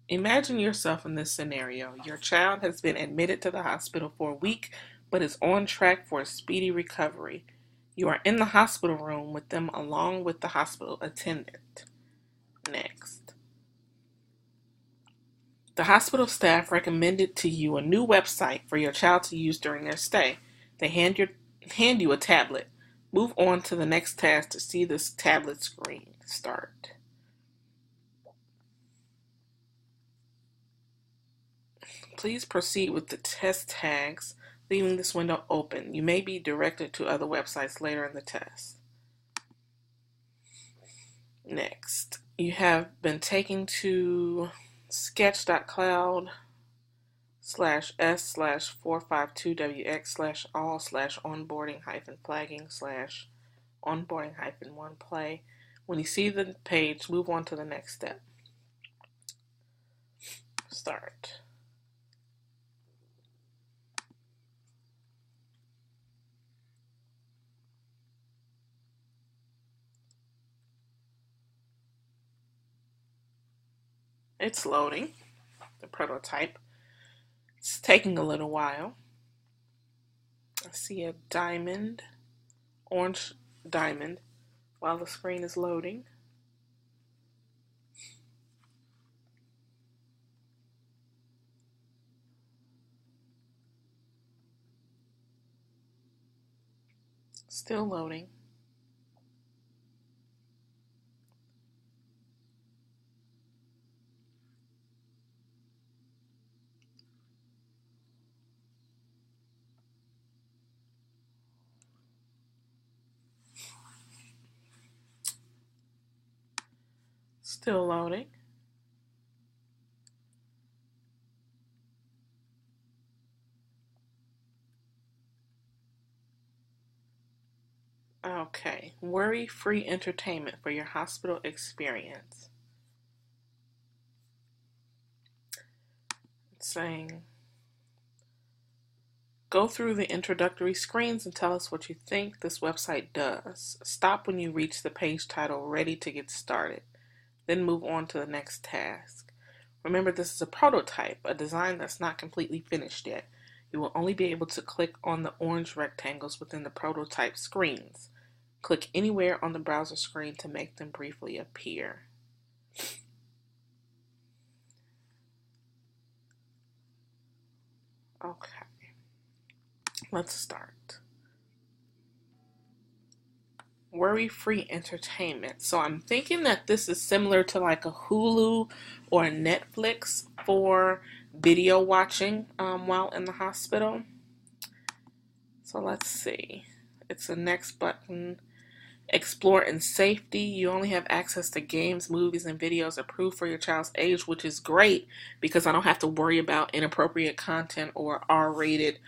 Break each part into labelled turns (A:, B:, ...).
A: Imagine yourself in this scenario. Your child has been admitted to the hospital for a week but is on track for a speedy recovery. You are in the hospital room with them along with the hospital attendant. Next. The hospital staff recommended to you a new website for your child to use during their stay. They hand you a tablet. Move on to the next task to see this tablet screen. Start. Please proceed with the test tags, leaving this window open. You may be directed to other websites later in the test. Next, you have been taken to sketch.cloud/s/452wx/all/onboarding-flagging/onboarding-1play. When you see the page, move on to the next step. Start. It's loading, the prototype. It's taking a little while. I see a diamond, orange diamond, while the screen is loading. Still loading. Still loading. Okay, worry-free entertainment for your hospital experience. It's saying, go through the introductory screens and tell us what you think this website does. Stop when you reach the page title ready to get started. Then move on to the next task. Remember, this is a prototype, a design that's not completely finished yet. You will only be able to click on the orange rectangles within the prototype screens. Click anywhere on the browser screen to make them briefly appear. Okay, let's start. Worry-free entertainment. So I'm thinking that this is similar to like a Hulu or a Netflix for video watching while in the hospital. So let's see. It's the next button. Explore in safety. You only have access to games, movies, and videos approved for your child's age, which is great because I don't have to worry about inappropriate content or R-rated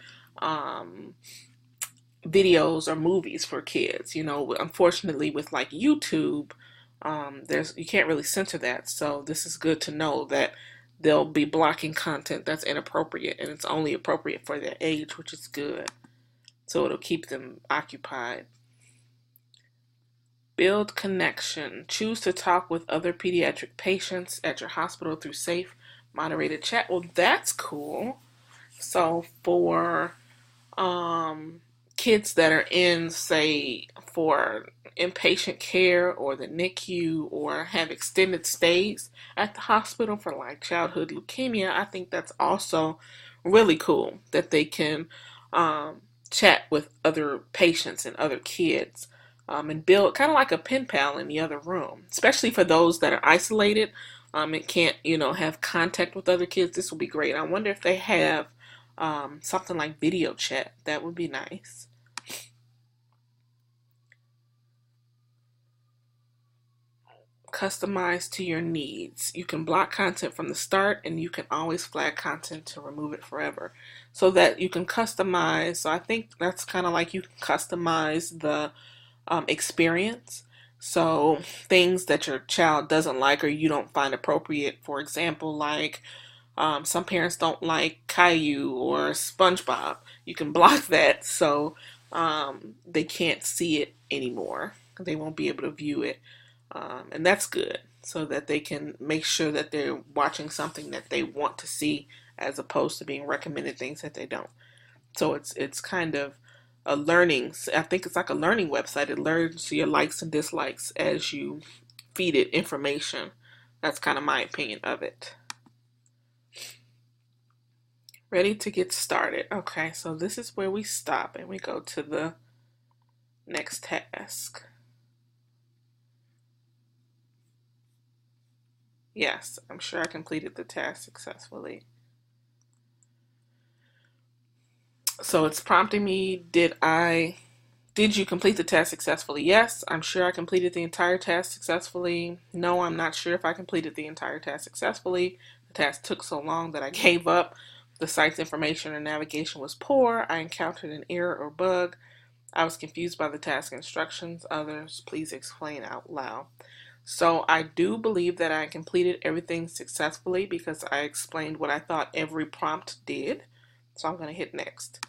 A: videos or movies for kids. You know, unfortunately with like YouTube, you can't really censor that. So this is good to know that they'll be blocking content that's inappropriate and it's only appropriate for their age, which is good. So it'll keep them occupied. Build connection. Choose to talk with other pediatric patients at your hospital through safe, moderated chat. Well, that's cool. So for kids that are in, say, for inpatient care or the NICU or have extended stays at the hospital for like childhood leukemia, I think that's also really cool that they can chat with other patients and other kids. And build kind of like a pen pal in the other room, especially for those that are isolated and can't, have contact with other kids. This will be great. I wonder if they have something like video chat. That would be nice. Customize to your needs. You can block content from the start and you can always flag content to remove it forever so that you can customize. So I think that's kind of like you can customize the experience. So things that your child doesn't like or you don't find appropriate, for example, like some parents don't like Caillou or SpongeBob. You can block that so they can't see it anymore. They won't be able to view it. And that's good. so that they can make sure that they're watching something that they want to see as opposed to being recommended things that they don't. So it's kind of a learning. I think it's like a learning website. It learns your likes and dislikes as you feed it information. That's kind of my opinion of it. Ready to get started. Okay, so this is where we stop and we go to the next task. Yes, I'm sure I completed the task successfully. So it's prompting me, did you complete the task successfully? Yes, I'm sure I completed the entire task successfully. No, I'm not sure if I completed the entire task successfully. The task took so long that I gave up. The site's information or navigation was poor. I encountered an error or bug. I was confused by the task instructions. Others, please explain out loud. So I do believe that I completed everything successfully because I explained what I thought every prompt did. So I'm going to hit next.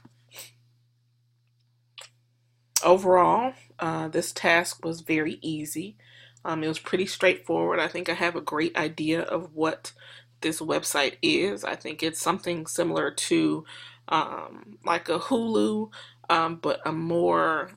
A: Overall, this task was very easy. It was pretty straightforward. I think I have a great idea of what this website is. I think it's something similar to like a Hulu, but a more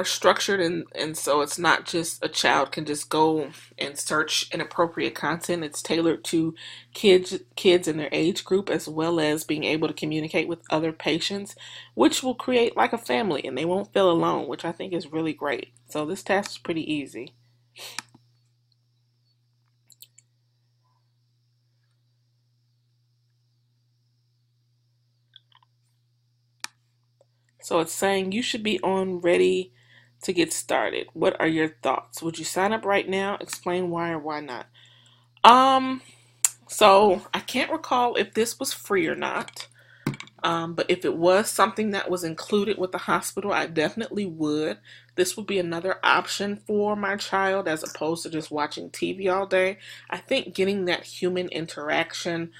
A: structured, and so it's not just a child can just go and search inappropriate content. It's tailored to kids in their age group, as well as being able to communicate with other patients, which will create like a family and they won't feel alone, which I think is really great. So this task is pretty easy. So it's saying you should be on ready to get started. What are your thoughts? Would you sign up right now? Explain why or why not. Um, so I can't recall if this was free or not. But if it was something that was included with the hospital, I definitely would. This would be another option for my child as opposed to just watching TV all day. I think getting that human interaction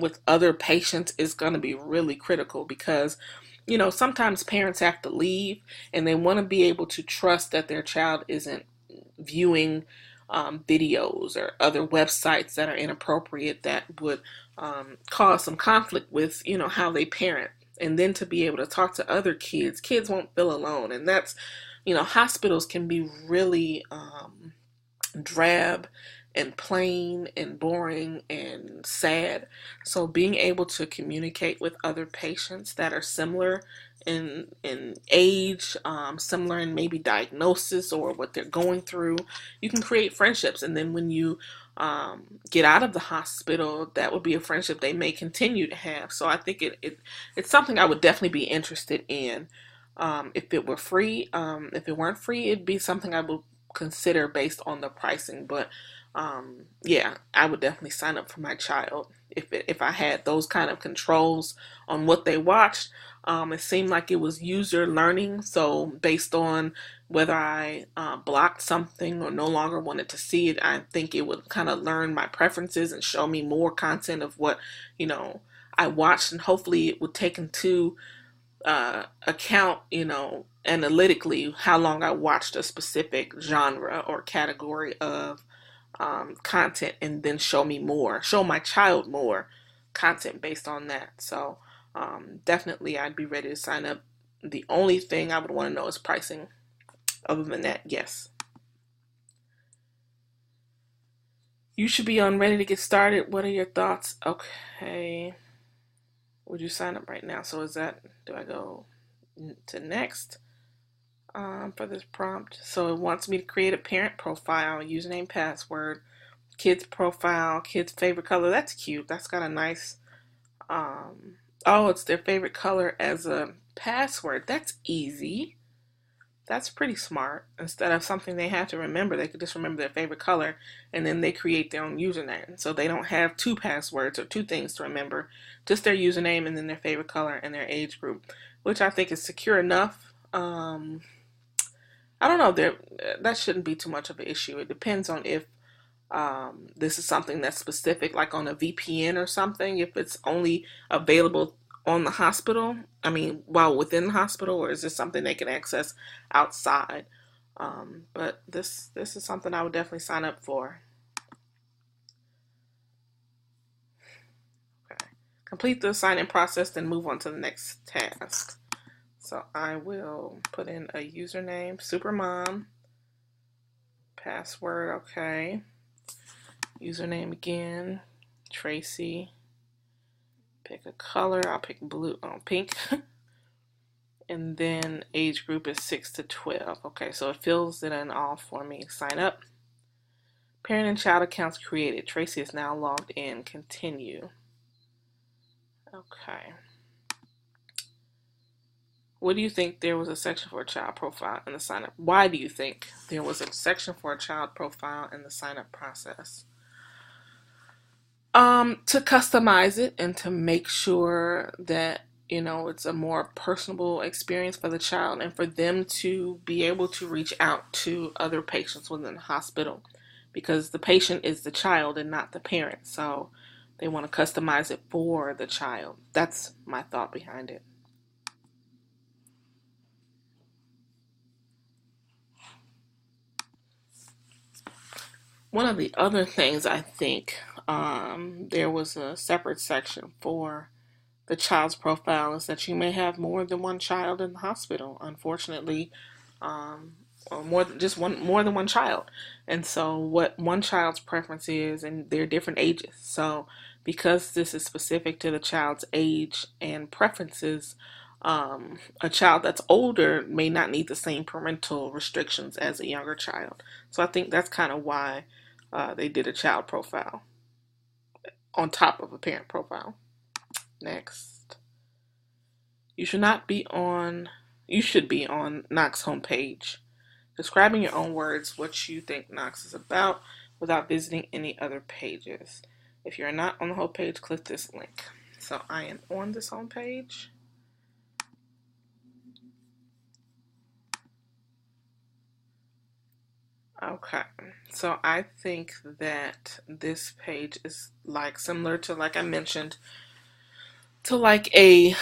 A: with other patients is going to be really critical because, sometimes parents have to leave and they want to be able to trust that their child isn't viewing videos or other websites that are inappropriate that would cause some conflict with, how they parent. And then to be able to talk to other kids won't feel alone. And that's, hospitals can be really drab and plain and boring and sad. So being able to communicate with other patients that are similar in age, similar in maybe diagnosis or what they're going through, you can create friendships. And then when you get out of the hospital, that would be a friendship they may continue to have. So I think it's something I would definitely be interested in. If it were free, if it weren't free, it'd be something I would consider based on the pricing. But yeah, I would definitely sign up for my child if I had those kind of controls on what they watched. It seemed like it was user learning, so based on whether I blocked something or no longer wanted to see it, I think it would kind of learn my preferences and show me more content of what I watched, and hopefully it would take into account, analytically how long I watched a specific genre or category of content, and then show my child more content based on that. So definitely I'd be ready to sign up. The only thing I would want to know is pricing. Other than that, yes. You should be on ready to get started. What are your thoughts? Okay. Would you sign up right now? So do I go to next for this prompt? So it wants me to create a parent profile, username, password, kids profile, kids favorite color. That's cute. That's got a nice, oh, it's their favorite color as a password. That's easy. That's pretty smart. Instead of something they have to remember, they could just remember their favorite color and then they create their own username. So they don't have two passwords or two things to remember, just their username and then their favorite color and their age group, which I think is secure enough. I don't know, that shouldn't be too much of an issue. It depends on if this is something that's specific, like on a VPN or something, if it's only available on the hospital, while within the hospital, or is this something they can access outside? But this is something I would definitely sign up for. Okay. Complete the sign-in process, then move on to the next task. So I will put in a username, Supermom, password, okay. Username again, Tracy. Pick a color, I'll pick blue, pink. And then age group is 6 to 12. Okay, so it fills it in all for me. Sign up. Parent and child accounts created. Tracy is now logged in. Continue. Okay. What do you think there was a section for a child profile in the sign up? Why do you think there was a section for a child profile in the sign up process? To customize it and to make sure that, you know, it's a more personable experience for the child and for them to be able to reach out to other patients within the hospital, because the patient is the child and not the parent. So they want to customize it for the child. That's my thought behind it. One of the other things I think, there was a separate section for the child's profile is that you may have more than one child in the hospital, unfortunately, um, or more than one child. And so, what one child's preference is, and they're different ages. So, because this is specific to the child's age and preferences, a child that's older may not need the same parental restrictions as a younger child. So, I think that's kind of why they did a child profile on top of a parent profile. Next. You should not be on you should be on NOXX homepage, describing your own words what you think NOXX is about without visiting any other pages. If you're not on the homepage, click this link. So I am on this homepage. Okay, so I think that this page is like similar to, like I mentioned, to like a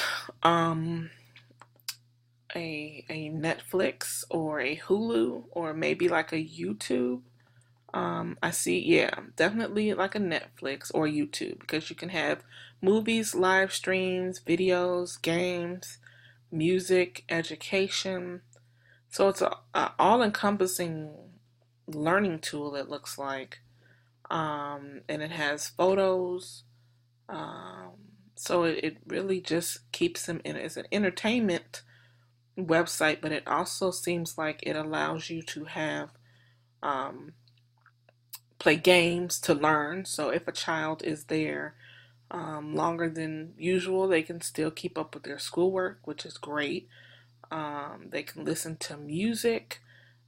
A: Netflix or a Hulu or maybe like a YouTube. I see, yeah, definitely like a Netflix or YouTube, because you can have movies, live streams, videos, games, music, education. So it's a all-encompassing learning tool, it looks like. And it has photos. Um, so it really just keeps them in. It's an entertainment website, but it also seems like it allows you to have um, play games to learn. So if a child is there longer than usual, they can still keep up with their schoolwork, which is great. They can listen to music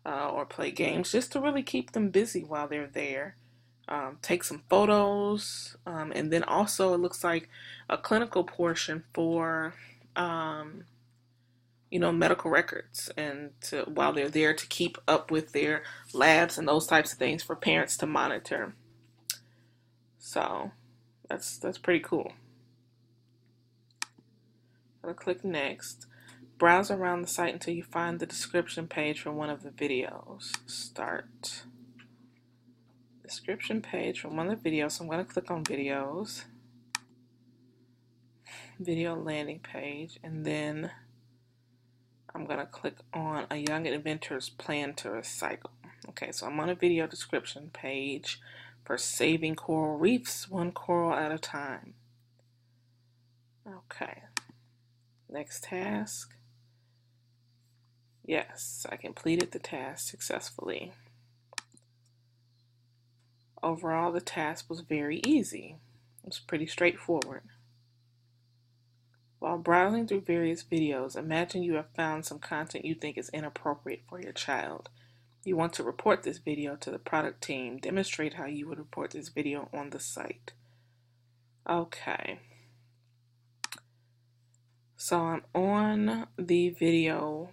A: or play games just to really keep them busy while they're there. Take some photos, and then also it looks like a clinical portion for medical records, and to while they're there to keep up with their labs and those types of things for parents to monitor. So that's pretty cool. I'm gonna click next. Browse around the site until you find the description page for one of the videos. Start. Description page from one of the videos. So I'm gonna click on videos. Video landing page, and then I'm gonna click on a young inventor's plan to recycle. Okay, so I'm on a video description page for saving coral reefs, one coral at a time. Okay, next task. Yes, I completed the task successfully. Overall, the task was very easy. It was pretty straightforward. While browsing through various videos, imagine you have found some content you think is inappropriate for your child. You want to report this video to the product team. Demonstrate how you would report this video on the site. Okay. So I'm on the video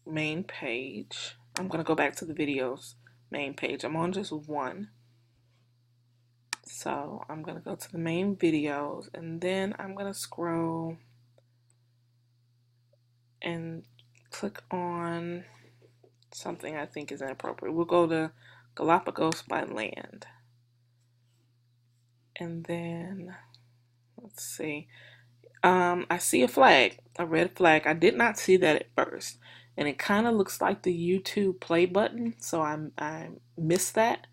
A: main page. I'm going to go back to the videos main page. I'm on just one. So I'm going to go to the main videos, and then I'm going to scroll and click on something I think is inappropriate. We'll go to Galapagos by land. And then, let's see. I see a flag, a red flag. I did not see that at first. And it kind of looks like the YouTube play button, so I missed that.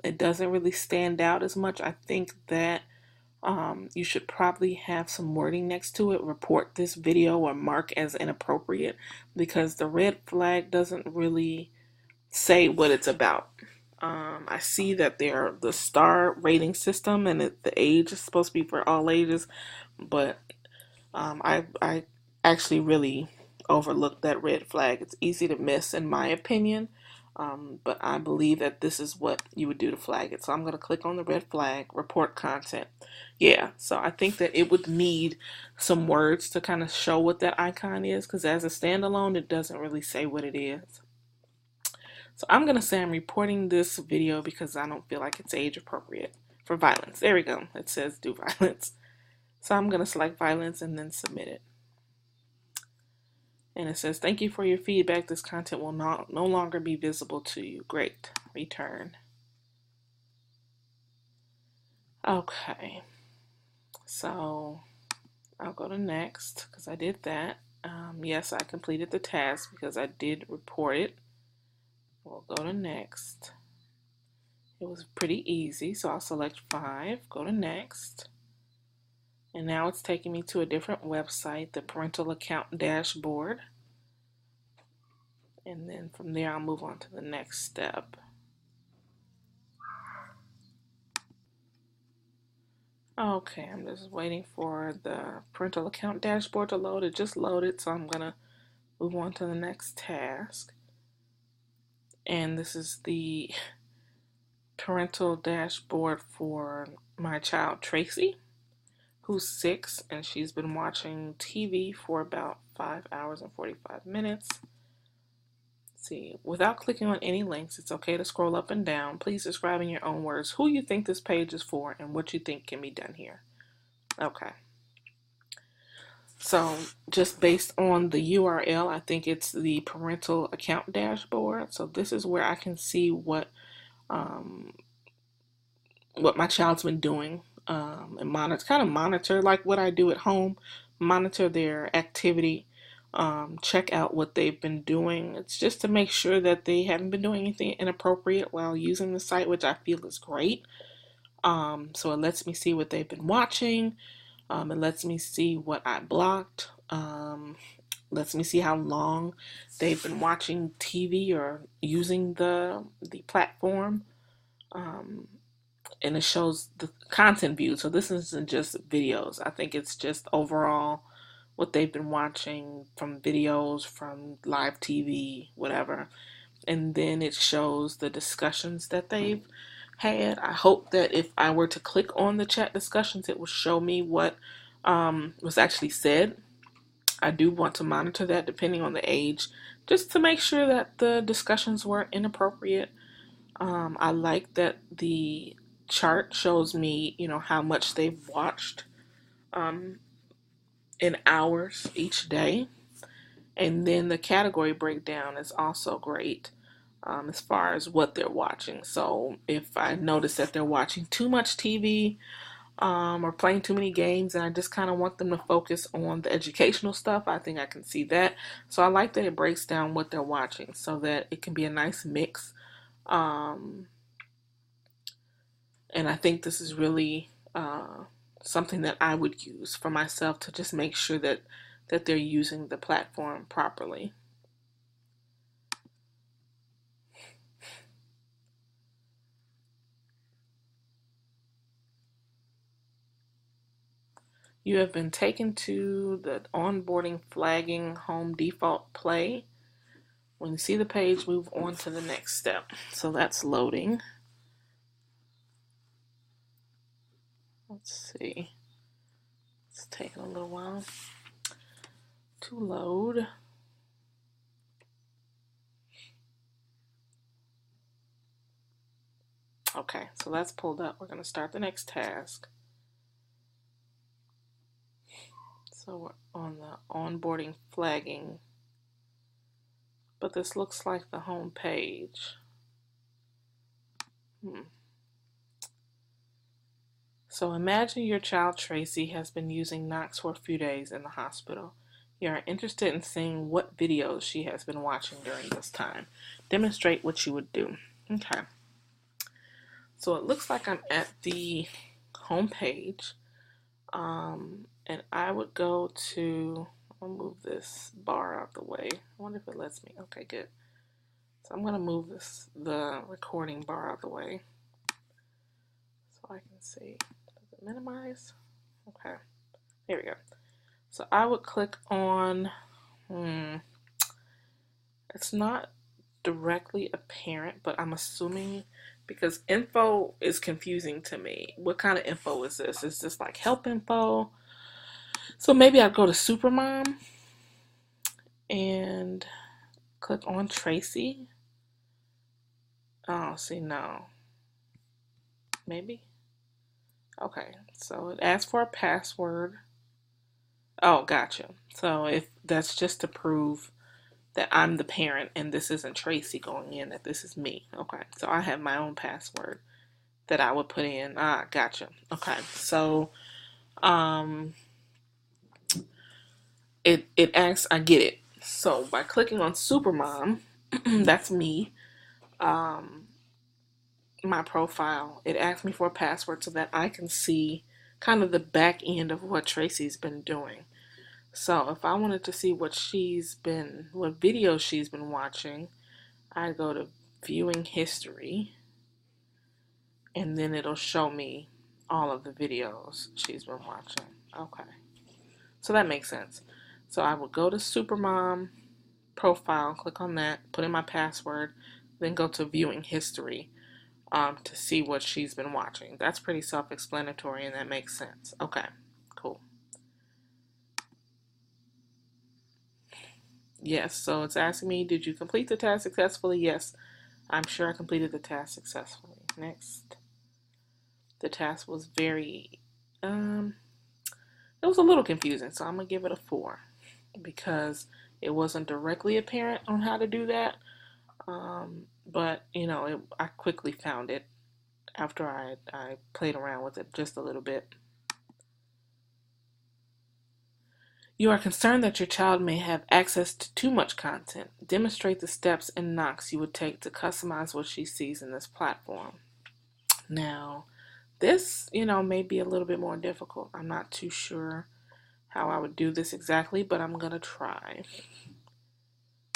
A: It doesn't really stand out as much. I think that you should probably have some wording next to it, report this video or mark as inappropriate, because the red flag doesn't really say what it's about. I see that they're the star rating system and the age is supposed to be for all ages, but I actually really overlooked that red flag. It's easy to miss in my opinion, but I believe that this is what you would do to flag it. So I'm going to click on the red flag, report content. Yeah, so I think that it would need some words to kind of show what that icon is, because as a standalone, it doesn't really say what it is. So I'm going to say I'm reporting this video because I don't feel like it's age appropriate for violence. There we go. It says do violence. So I'm going to select violence and then submit it. And it says, thank you for your feedback. This content will no longer be visible to you. Great. Return. Okay. So I'll go to next because I did that. Yes, I completed the task because I did report it. We'll go to next. It was pretty easy, so I'll select 5, go to next. And now it's taking me to a different website, the parental account dashboard. And then from there, I'll move on to the next step. Okay, I'm just waiting for the parental account dashboard to load. It just loaded, so I'm going to move on to the next task. And this is the parental dashboard for my child Tracy, who's 6, and she's been watching TV for about 5 hours and 45 minutes. Let's see, without clicking on any links, it's okay to scroll up and down. Please describe in your own words who you think this page is for and what you think can be done here. Okay. So just based on the URL, I think it's the parental account dashboard. So this is where I can see what my child's been doing, and monitor like what I do at home, monitor their activity, check out what they've been doing. It's just to make sure that they haven't been doing anything inappropriate while using the site, which I feel is great. So it lets me see what they've been watching. It lets me see what I blocked. Lets me see how long they've been watching TV or using the platform. And it shows the content view. So this isn't just videos. I think it's just overall what they've been watching from videos, from live TV, whatever. And then it shows the discussions that they've had. I hope that if I were to click on the chat discussions, it will show me what was actually said. I do want to monitor that depending on the age, just to make sure that the discussions weren't inappropriate. I like that the chart shows me, how much they've watched in hours each day. And then the category breakdown is also great as far as what they're watching. So if I notice that they're watching too much TV or playing too many games and I just kind of want them to focus on the educational stuff, I think I can see that. So I like that it breaks down what they're watching so that it can be a nice mix. And I think this is really something that I would use for myself to just make sure that they're using the platform properly. You have been taken to the onboarding flagging home default play. When you see the page, move on to the next step. So that's loading. Let's see. It's taking a little while to load. Okay, so that's pulled up. We're going to start the next task. So we're on the onboarding flagging but this looks like the home page. So imagine your child Tracy has been using NOXX for a few days in the hospital. You are interested in seeing what videos she has been watching during this time. Demonstrate what you would do. Okay. So it looks like I'm at the home page. And I would go to, I'll move this bar out the way. I wonder if it lets me. Okay, good. So I'm going to move the recording bar out the way so I can see. Does it minimize? Okay, here we go. So I would click on, it's not directly apparent, but I'm assuming, because info is confusing to me. What kind of info is this? Is this like help info? So maybe I'd go to Supermom and click on Tracy. Oh, see, no. Maybe? Okay, so it asks for a password. Oh, gotcha. So if that's just to prove that I'm the parent and this isn't Tracy going in, that this is me. Okay, so I have my own password that I would put in. Ah, gotcha. Okay, so it asks, I get it. So by clicking on Supermom, that's me, my profile, it asks me for a password so that I can see kind of the back end of what Tracy's been doing. So if I wanted to see what videos she's been watching, I go to viewing history, and then it'll show me all of the videos she's been watching. Okay, so that makes sense. So I would go to Supermom profile, click on that, put in my password, then go to viewing history to see what she's been watching. That's pretty self-explanatory, and that makes sense. Okay, cool. Yes, so it's asking me, did you complete the task successfully? Yes, I'm sure I completed the task successfully. Next. The task was it was a little confusing, so I'm going to give it a 4 because it wasn't directly apparent on how to do that. But, I quickly found it after I played around with it just a little bit. You are concerned that your child may have access to too much content. Demonstrate the steps in NOXX you would take to customize what she sees in this platform. Now, this, may be a little bit more difficult. I'm not too sure how I would do this exactly, but I'm going to try.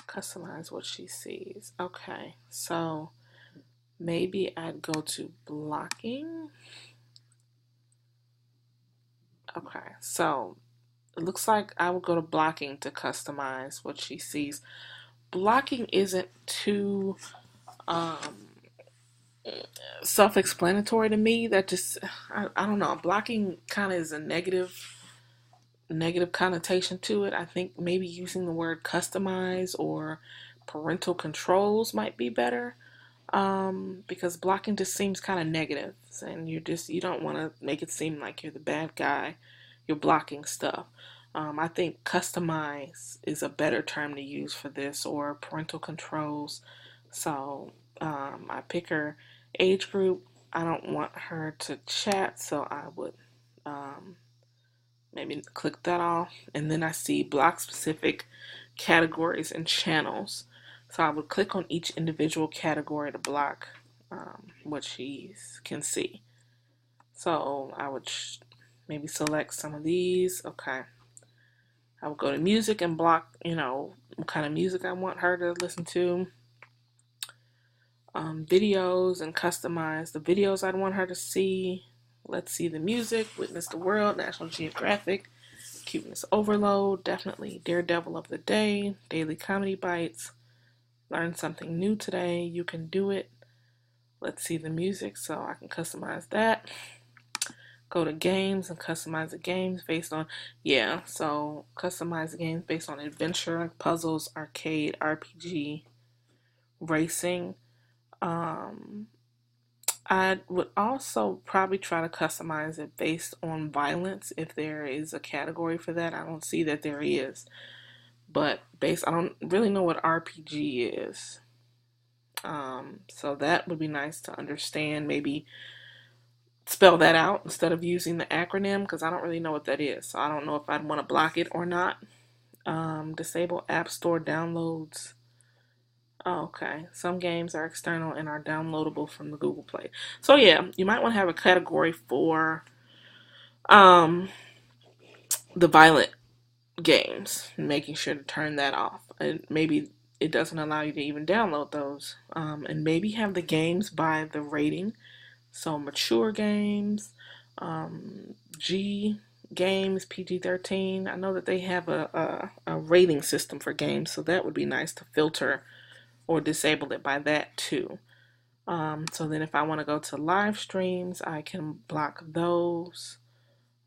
A: Customize what she sees. Okay, so maybe I'd go to blocking. Okay, so it looks like I would go to blocking to customize what she sees. Blocking isn't too self-explanatory to me. That just, I don't know. Blocking kind of is a negative connotation to it. I think maybe using the word customize or parental controls might be better, because blocking just seems kind of negative, and you don't want to make it seem like you're the bad guy. You're blocking stuff. I think customize is a better term to use for this, or parental controls. So I pick her age group. I don't want her to chat, so I would maybe click that off, and then I see block specific categories and channels. So I would click on each individual category to block what she can see. So I would maybe select some of these. Okay. I would go to music and block, what kind of music I want her to listen to. Videos, and customize the videos I'd want her to see. Let's See the Music, Witness the World, National Geographic, Cuteness Overload, definitely Daredevil of the Day, Daily Comedy Bites, Learn Something New Today, You Can Do It, Let's See the Music, so I can customize that. Go to games and customize the games based on, so customize the games based on adventure, puzzles, arcade, RPG, racing. I would also probably try to customize it based on violence if there is a category for that. I don't see that there is, but I don't really know what RPG is. So that would be nice to understand. Maybe spell that out instead of using the acronym because I don't really know what that is. So I don't know if I'd want to block it or not. Disable App Store downloads. Oh, okay. Some games are external and are downloadable from the Google Play. So yeah, you might want to have a category for um, the violent games, making sure to turn that off. And maybe it doesn't allow you to even download those. And maybe have the games by the rating. So mature games, G games, PG-13. I know that they have a rating system for games, so that would be nice to filter or disable it by that too. So then if I want to go to live streams, I can block those.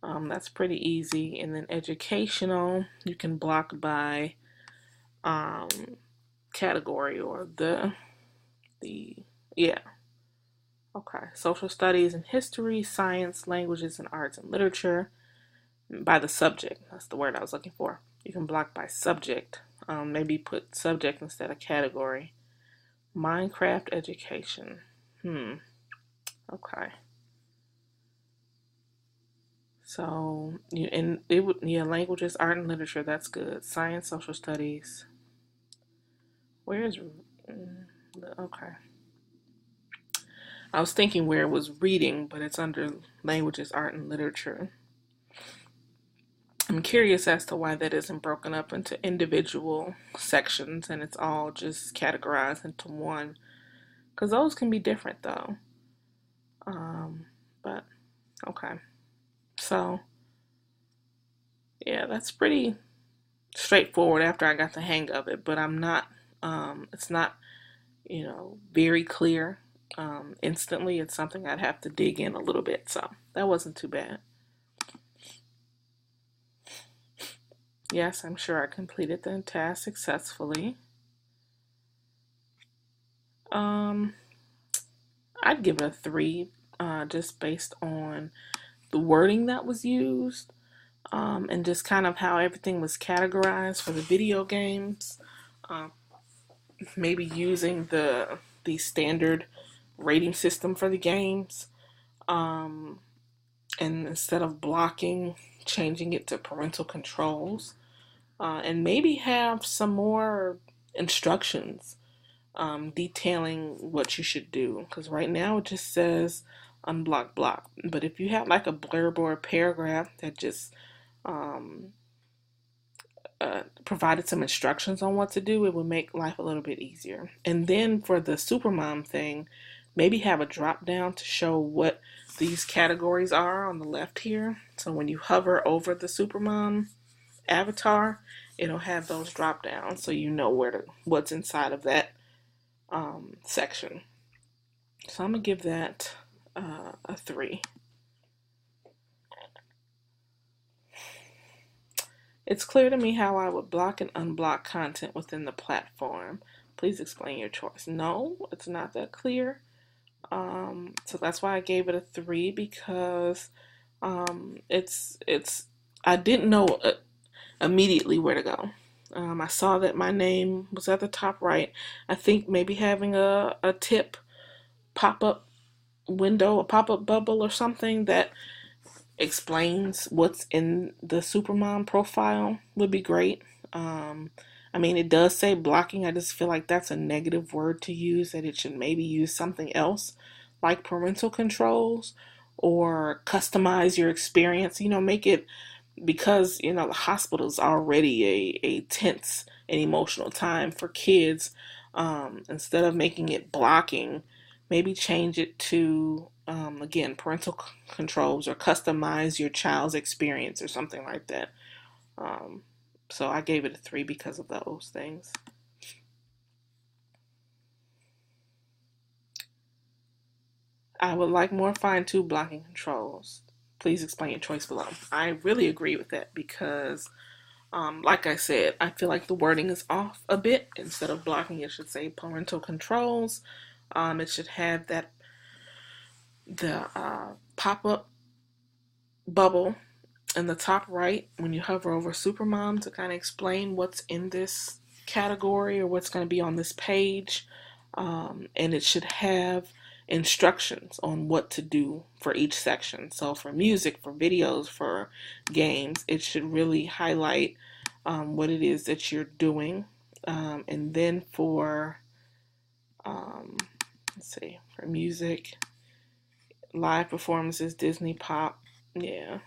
A: That's pretty easy. And then educational, you can block by um, category or yeah. Okay. Social studies and history, science, languages and arts and literature by the subject. That's the word I was looking for. You can block by subject. Maybe put subject instead of category. Minecraft education. Okay. So, and it would, yeah, languages, art and literature, that's good. Science, social studies. Where is, okay. I was thinking where it was reading, but it's under languages, art and literature. I'm curious as to why that isn't broken up into individual sections and it's all just categorized into one. Because those can be different though. But, okay. So, yeah, that's pretty straightforward after I got the hang of it, but it's not, very clear instantly. It's something I'd have to dig in a little bit, so that wasn't too bad. Yes, I'm sure I completed the task successfully. Um, I'd give it a 3, just based on the wording that was used, and just kind of how everything was categorized for the video games. Um, Maybe using the standard rating system for the games, um, and instead of blocking, changing it to parental controls, and maybe have some more instructions detailing what you should do. Because right now it just says unblock block. But if you have like a blurb or a paragraph that just um, provided some instructions on what to do, it would make life a little bit easier. And then for the supermom thing, maybe have a drop down to show what these categories are on the left here. So when you hover over the supermom avatar, it'll have those drop downs so you know what's inside of that section. So I'm gonna give that a 3. It's clear to me how I would block and unblock content within the platform. Please explain your choice. No, it's not that clear. So that's why I gave it a 3 because it's I didn't know immediately where to go. I saw that my name was at the top right. I think maybe having a tip pop up window, a pop up bubble or something that explains what's in the Supermom profile would be great. I mean, it does say blocking. I just feel like that's a negative word to use, that it should maybe use something else like parental controls or customize your experience. Make it, because the hospital is already a tense and emotional time for kids. Instead of making it blocking, maybe change it to again, parental controls, or customize your child's experience or something like that. So I gave it a 3 because of those things. I would like more fine-tuned blocking controls. Please explain your choice below. I really agree with that because, like I said, I feel like the wording is off a bit. Instead of blocking, it should say parental controls. It should have the pop-up bubble in the top right, when you hover over Supermom, to kind of explain what's in this category or what's going to be on this page. And it should have instructions on what to do for each section. So for music, for videos, for games, it should really highlight what it is that you're doing. And then for, let's see, for music, live performances, Disney Pop, yeah.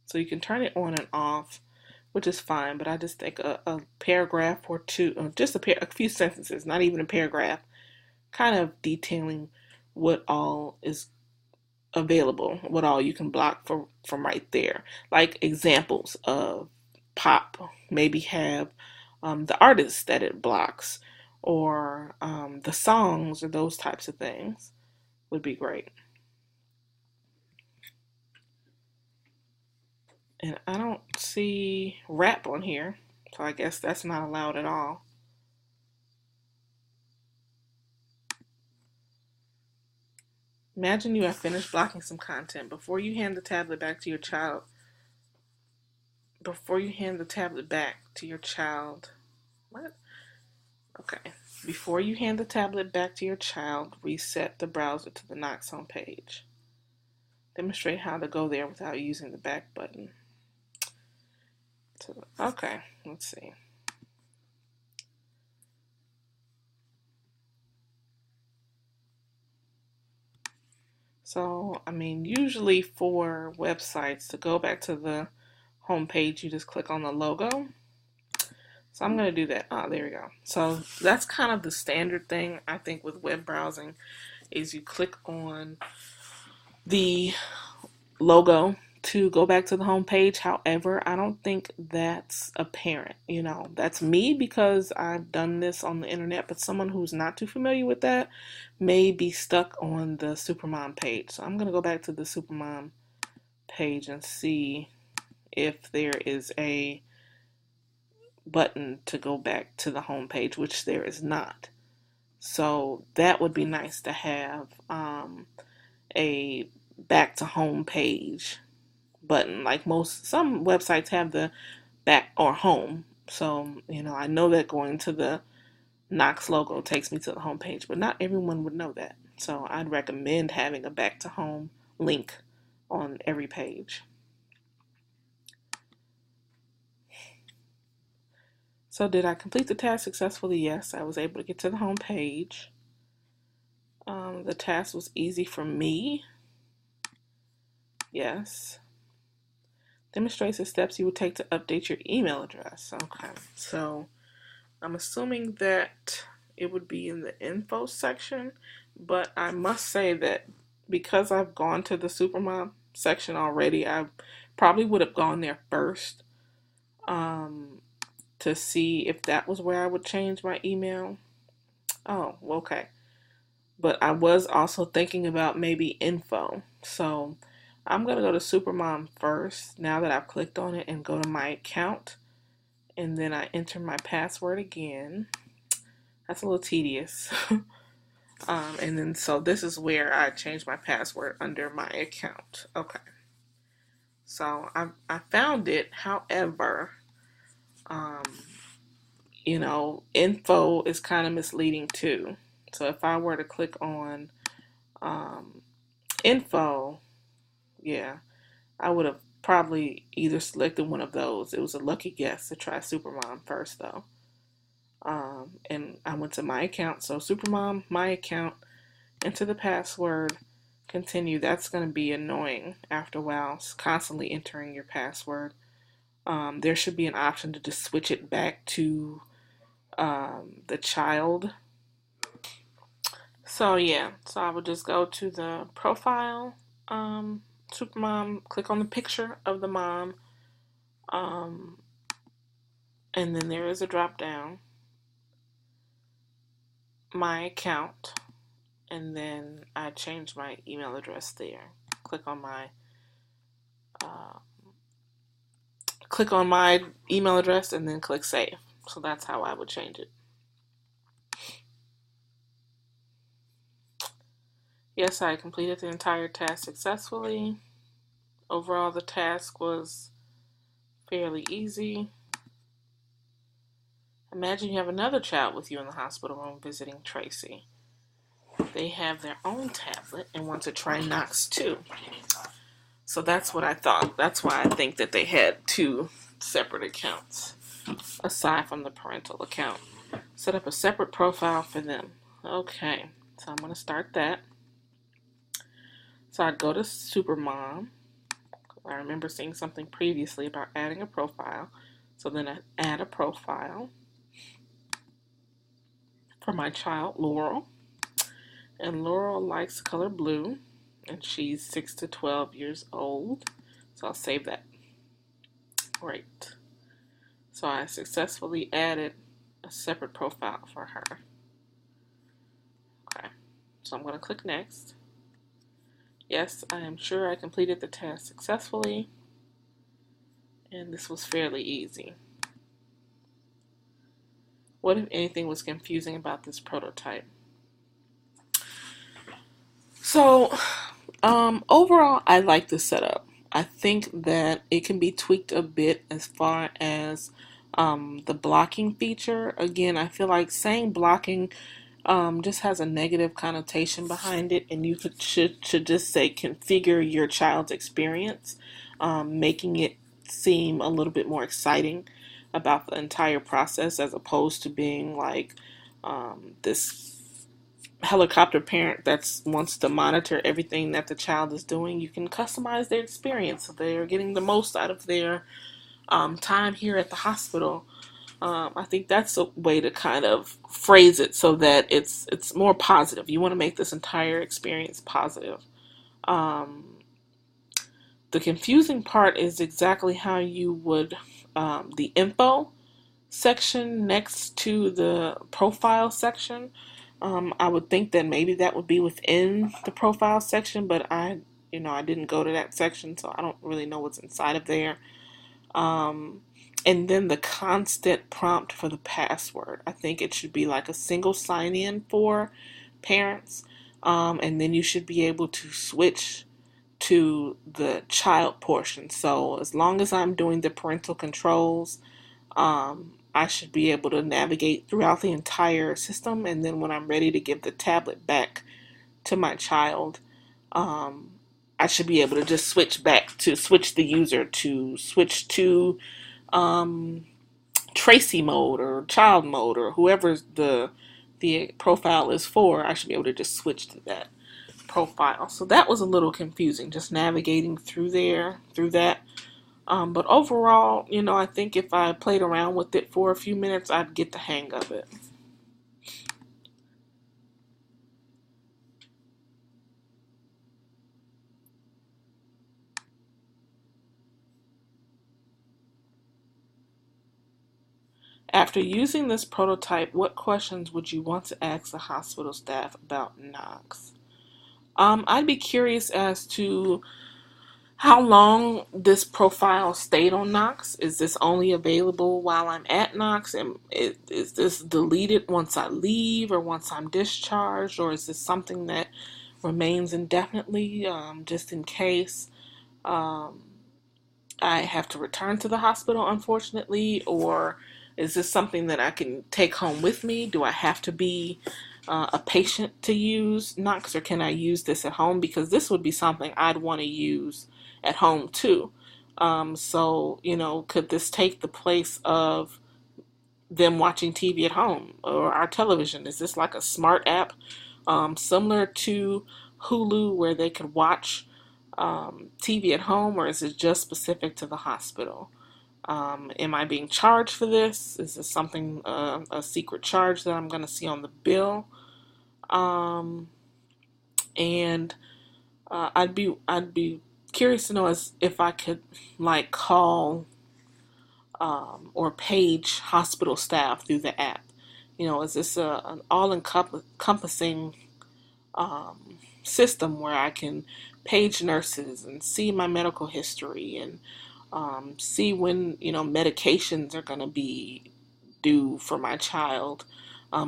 A: So you can turn it on and off, which is fine, but I just think a paragraph or two, just a few sentences, not even a paragraph, kind of detailing what all is available, what all you can block from right there. Like examples of pop, maybe have the artists that it blocks, or the songs, or those types of things would be great. And I don't see rap on here, so I guess that's not allowed at all. Imagine you have finished blocking some content before you hand the tablet back to your child. Before you hand the tablet back to your child. What? Okay. Before you hand the tablet back to your child, reset the browser to the NOXX homepage. Demonstrate how to go there without using the back button. Okay, let's see. So, I mean, usually for websites, to go back to the home page, you just click on the logo. So I'm going to do that. Oh, there we go. So that's kind of the standard thing, I think, with web browsing, is you click on the logo to go back to the home page. However, I don't think that's apparent. You know, that's me because I've done this on the internet, but someone who's not too familiar with that may be stuck on the Supermom page. So I'm going to go back to the Supermom page and see if there is a button to go back to the home page, which there is not. So that would be nice to have a back to home page button. Like some websites have the back or home. So, you know, I know that going to the NOXX logo takes me to the home page, but not everyone would know that. So I'd recommend having a back to home link on every page. So did I complete the task successfully? Yes, I was able to get to the home page. The task was easy for me. Yes. Demonstrates the steps you would take to update your email address. Okay, so I'm assuming that it would be in the info section, but I must say that because I've gone to the Supermom section already, I probably would have gone there first to see if that was where I would change my email. Oh, okay. But I was also thinking about maybe info. So I'm going to go to Supermom first now that I've clicked on it, and go to my account. And then I enter my password again. That's a little tedious. And then so this is where I change my password under my account. Okay. So I found it. However, you know, info is kind of misleading too. So if I were to click on info, yeah, I would have probably either selected one of those. It was a lucky guess to try Supermom first, though. And I went to my account. So Supermom, my account, enter the password, continue. That's going to be annoying after a while, constantly entering your password. There should be an option to just switch it back to the child. So yeah, so I would just go to the profile, Supermom, click on the picture of the mom, um, and then there is a drop down, my account, and then I change my email address there. Click on my uh, email address and then click save. So that's how I would change it. Yes, I completed the entire task successfully. Overall, the task was fairly easy. Imagine you have another child with you in the hospital room visiting Tracy. They have their own tablet and want to try NOXX too. So that's what I thought. That's why I think that they had two separate accounts, aside from the parental account. Set up a separate profile for them. Okay, so I'm going to start that. So I'd go to Supermom. I remember seeing something previously about adding a profile. So then I add a profile for my child, Laurel. And Laurel likes the color blue, and she's 6 to 12 years old. So I'll save that. Great. So I successfully added a separate profile for her. Okay. So I'm going to click next. Yes, I am sure I completed the task successfully, and this was fairly easy. What, if anything, was confusing about this prototype? So, overall, I like the setup. I think that it can be tweaked a bit as far as the blocking feature. Again, I feel like saying blocking just has a negative connotation behind it, and you should just say configure your child's experience, making it seem a little bit more exciting about the entire process, as opposed to being like this helicopter parent that wants to monitor everything that the child is doing. You can customize their experience so they're getting the most out of their time here at the hospital. I think that's a way to kind of phrase it so that it's more positive. You want to make this entire experience positive. The confusing part is exactly how you would the info section next to the profile section. I would think that maybe that would be within the profile section, but I didn't go to that section, so I don't really know what's inside of there. And then the constant prompt for the password. I think it should be like a single sign-in for parents, and then you should be able to switch to the child portion. So as long as I'm doing the parental controls, I should be able to navigate throughout the entire system, and then when I'm ready to give the tablet back to my child, I should be able to just switch the user to switch to Tracy mode or child mode or whoever the profile is for. I should be able to just switch to that profile. So that was a little confusing, just navigating through that. But overall, I think if I played around with it for a few minutes, I'd get the hang of it. After using this prototype, what questions would you want to ask the hospital staff about NOXX? I'd be curious as to how long this profile stayed on NOXX. Is this only available while I'm at NOXX? And is this deleted once I leave or once I'm discharged? Or is this something that remains indefinitely, just in case I have to return to the hospital, unfortunately? Or is this something that I can take home with me? Do I have to be a patient to use NOXX, or can I use this at home? Because this would be something I'd want to use at home too. So, could this take the place of them watching TV at home or our television? Is this like a smart app similar to Hulu where they could watch TV at home, or is it just specific to the hospital? Am I being charged for this? Is this something, a secret charge that I'm going to see on the bill? And I'd be curious to know as if I could like call or page hospital staff through the app. Is this an all-encompassing system where I can page nurses and see my medical history and see when medications are going to be due for my child,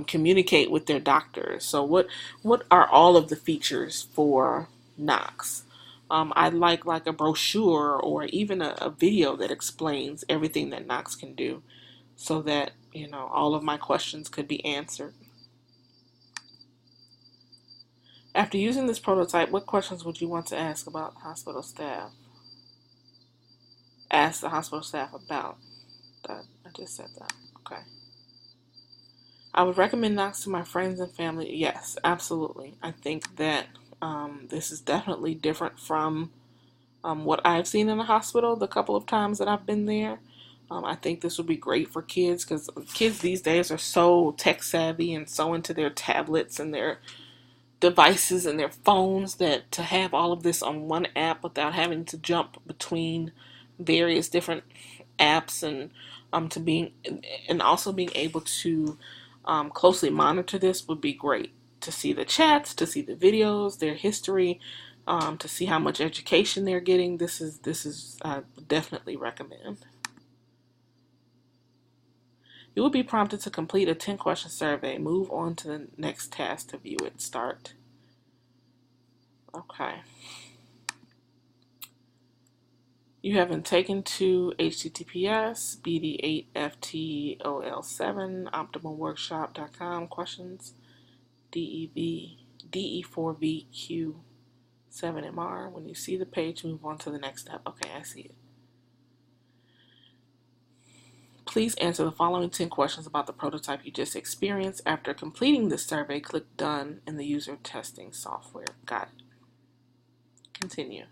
A: communicate with their doctors. So what are all of the features for NOXX? I'd like a brochure or even a video that explains everything that NOXX can do so that, all of my questions could be answered. After using this prototype, what questions would you want to ask about hospital staff? Ask the hospital staff about. I just said that. Okay. I would recommend NOXX to my friends and family. Yes, absolutely. I think that this is definitely different from what I've seen in the hospital the couple of times that I've been there. I think this would be great for kids because kids these days are so tech savvy and so into their tablets and their devices and their phones that to have all of this on one app without having to jump between various different apps and also being able to closely monitor this would be great. To see the chats, to see the videos, their history, to see how much education they're getting. This is definitely recommend. You will be prompted to complete a 10-question survey. Move on to the next task to view it. Start. Okay. You have been taken to https bd8ftol7 optimalworkshop.com questions DE4VQ7MR. When you see the page, move on to the next step. Okay, I see it. Please answer the following 10 questions about the prototype you just experienced. After completing this survey, click Done in the user testing software. Got it. Continue.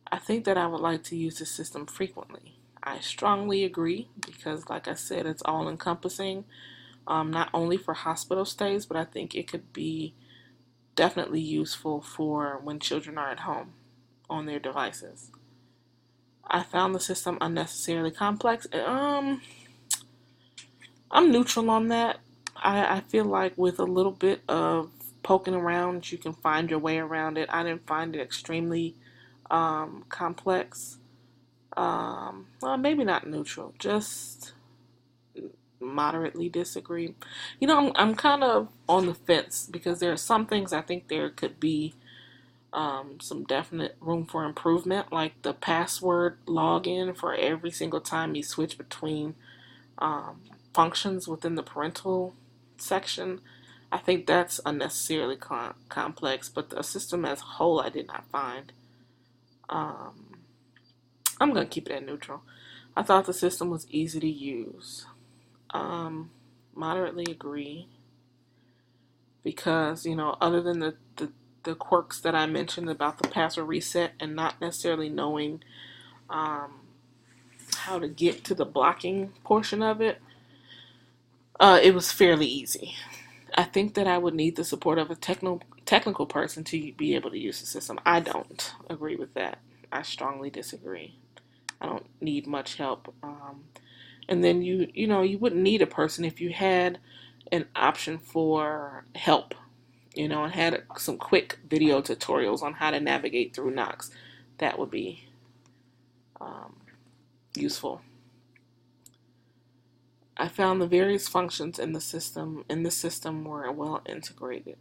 A: I think that I would like to use this system frequently. I strongly agree because, like I said, it's all encompassing, not only for hospital stays, but I think it could be definitely useful for when children are at home on their devices. I found the system unnecessarily complex. I'm neutral on that. I feel like with a little bit of poking around, you can find your way around it. I didn't find it extremely complex. Well, maybe not neutral, just moderately disagree. I'm kind of on the fence because there are some things I think there could be some definite room for improvement, like the password login for every single time you switch between functions within the parental section. I think that's unnecessarily complex, but the system as a whole I did not find. I'm going to keep it at neutral. I thought the system was easy to use. Moderately agree because, other than the quirks that I mentioned about the password reset and not necessarily knowing how to get to the blocking portion of it, it was fairly easy. I think that I would need the support of a technical person to be able to use the system. I don't agree with that. I strongly disagree. I don't need much help. And then you wouldn't need a person if you had an option for help, and had some quick video tutorials on how to navigate through NOXX. That would be useful. I found the various functions in the system were well integrated.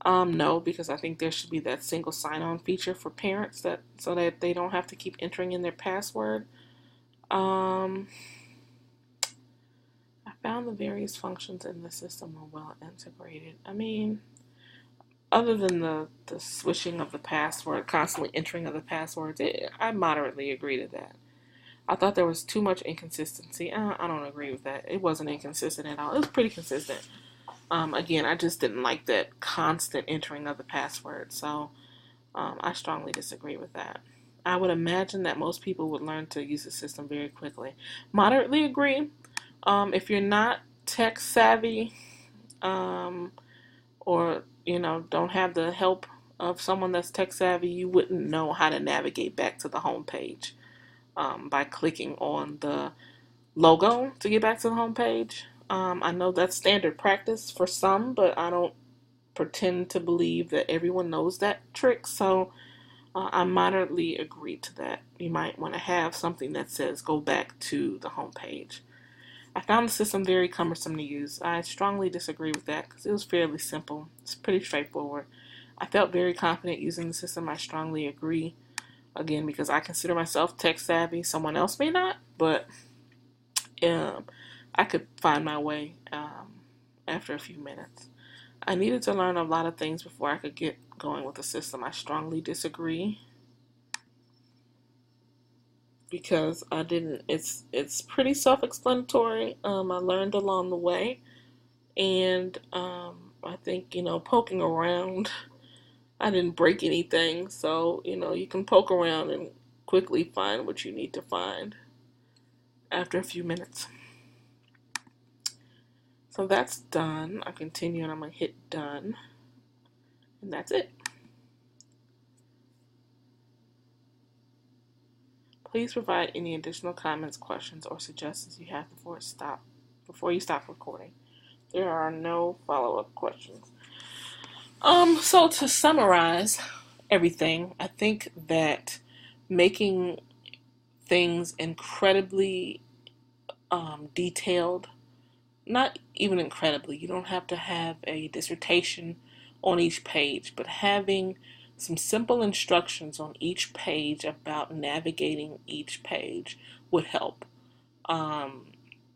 A: No, because I think there should be that single sign-on feature for parents so that they don't have to keep entering in their password. I found the various functions in the system were well integrated. I mean, other than the switching of the password, constantly entering of the passwords, I moderately agree to that. I thought there was too much inconsistency. I don't agree with that. It wasn't inconsistent at all. It was pretty consistent. Again, I just didn't like that constant entering of the password. So I strongly disagree with that. I would imagine that most people would learn to use the system very quickly. Moderately agree. If you're not tech savvy or don't have the help of someone that's tech savvy, you wouldn't know how to navigate back to the home page by clicking on the logo to get back to the home page. I know that's standard practice for some, but I don't pretend to believe that everyone knows that trick, so I moderately agree to that. You might want to have something that says go back to the home page. I found the system very cumbersome to use. I strongly disagree with that because it was fairly simple. It's pretty straightforward. I felt very confident using the system. I strongly agree. Again, because I consider myself tech savvy. Someone else may not, but um, I could find my way after a few minutes. I needed to learn a lot of things before I could get going with the system. I strongly disagree because I didn't. It's pretty self-explanatory. I learned along the way, and I think poking around. I didn't break anything, so you can poke around and quickly find what you need to find after a few minutes. So that's done. I continue and I'm gonna hit done, and that's it. Please provide any additional comments, questions, or suggestions you have before you stop recording. There are no follow-up questions. So to summarize everything, I think that making things incredibly detailed, not even incredibly, you don't have to have a dissertation on each page, but having some simple instructions on each page about navigating each page would help. Um,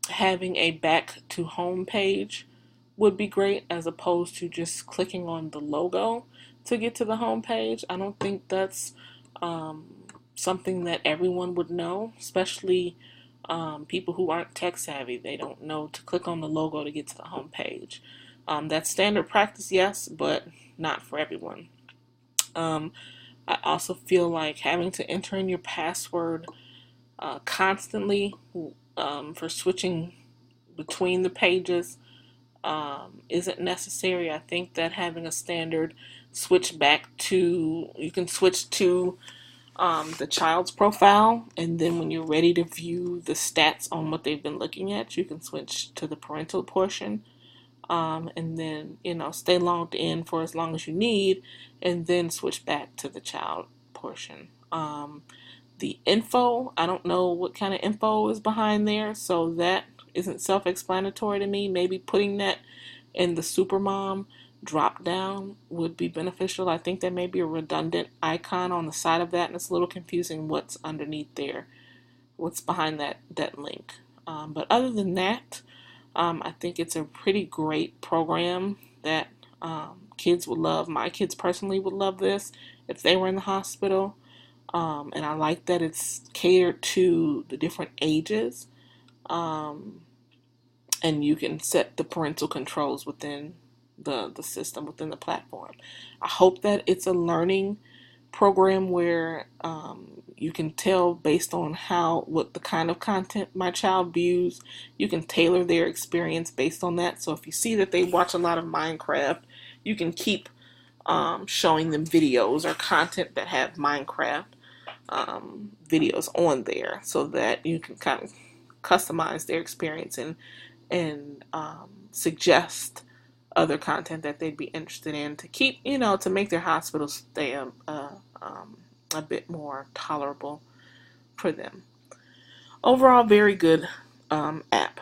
A: Having a back to home page would be great as opposed to just clicking on the logo to get to the home page. I don't think that's um, something that everyone would know, especially people who aren't tech savvy. They don't know to click on the logo to get to the home page. That's standard practice, yes, but not for everyone. Um, I also feel like having to enter in your password constantly for switching between the pages isn't necessary. I think that having a standard switch back to, you can switch to the child's profile, and then when you're ready to view the stats on what they've been looking at, you can switch to the parental portion, and then stay logged in for as long as you need, and then switch back to the child portion. The info, I don't know what kind of info is behind there, so that isn't self-explanatory to me. Maybe putting that in the supermom drop down would be beneficial. I think there may be a redundant icon on the side of that, and it's a little confusing what's underneath there, what's behind that link. But other than that, I think it's a pretty great program that kids would love. My kids personally would love this if they were in the hospital. And I like that it's catered to the different ages. Um, and you can set the parental controls within the system, within the platform. I hope that it's a learning program where you can tell based on what the kind of content my child views. You can tailor their experience based on that. So if you see that they watch a lot of Minecraft, you can keep showing them videos or content that have Minecraft videos on there, so that you can kind of customize their experience and suggest other content that they'd be interested in to keep, to make their hospital stay a bit more tolerable for them. Overall, very good app.